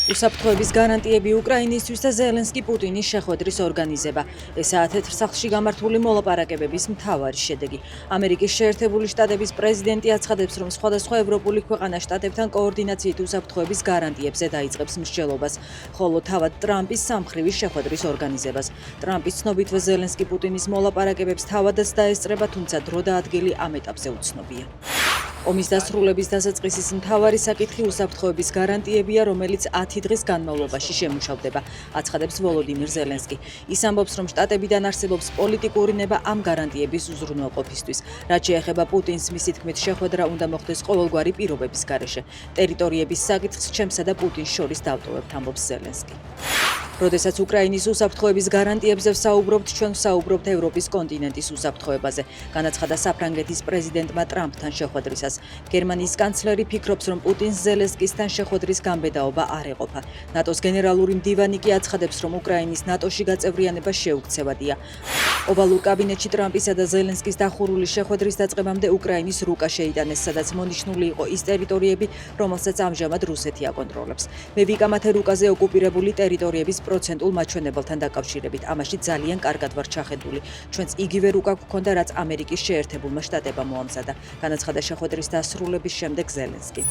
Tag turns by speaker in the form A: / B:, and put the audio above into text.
A: უსაფრთხოების გარანტიები უკრაინისთვის და ზელენსკი პუტინის შეხვედრის ორგანიზება. ესაა თეთრ სახლში გამართული მოლაპარაკებების მთავარი შედეგი. ამერიკის შეერთებული შტატების პრეზიდენტი აცხადებს, რომ სხვადასხვა ევროპული ქვეყანა შტატებთან კოორდინაციით უსაფრთხოების გარანტიებზე დაიწყებს მსჯელობას, ხოლო თავად ტრამპის სამხრივი შეხვედრის ორგანიზებას. ტრამპის ცნობითვე ზელენსკი პუტინის მოლაპარაკებებს თავადაც დაესწრება, თუმცა დრო და ადგილი ამ ეტაპზე უცნობია. ომის დასრულების დასაწყისის მთავარი საკითხი უსაფრთხოების გარანტიებია, რომელიც 10 დღის განმავლობაში შემუშავდება, აცხადებს ვოლოდიმირ ზელენსკი. ის ამბობს, რომ შტატებიდან არსებობს პოლიტიკური ნება ამ გარანტიების უზრუნველყოფისთვის. რაც შეეხება პუტინს, მისი თქმით, შეხვედრა უნდა მოხდეს ყოველგვარი პირობების გარეშე. ტერიტორიების საკითხს ჩემსა და პუტინს შორის დავტოვებთ, ამბობს ზელენსკი. როდესაც უკრაინის უსაფრთხოების გარანტიებზე ვსაუბრობთ, ჩვენ ვსაუბრობთ ევროპის კონტინენტის უსაფრთხოებაზე, განაცხადა საფრანგეთის პრეზიდენტმა ტრამპთან შეხვედრისას. გერმანიის კანცლერი ფიქრობს, რომ პუტინს ზელენსკისთან შეხვედრის გამბედაობა არ ეყოფა. ნატოს გენერალური მდივანი კი აცხადებს, რომ უკრაინის ნატოში გაწევრიანება შეუქცევადია. ოვალურ კაბინეტში ტრამპისა და ზელენსკის დახურული შეხვედრის დაწყებამდე უკრაინის რუკა შეიტანეს, სადაც მონიშნული იყო ის ტერიტორიები, რომელსაც ამჟამად რუსეთი აკონტროლებს. მე ვიკამათე რუკაზე ოკუპირებული ტერიტორიების პროცენტულ მაჩვენებელთან დაკავშირებით. ამაში ძალიან კარგად ვარ ჩახედული. ჩვენც იგივე რუკა გვქონდა, რაც ამერიკის შეერთებულმა შტატებმა მოამზადა, განაცხადა შეხვედრის დასრულების შემდეგ ზელენსკი.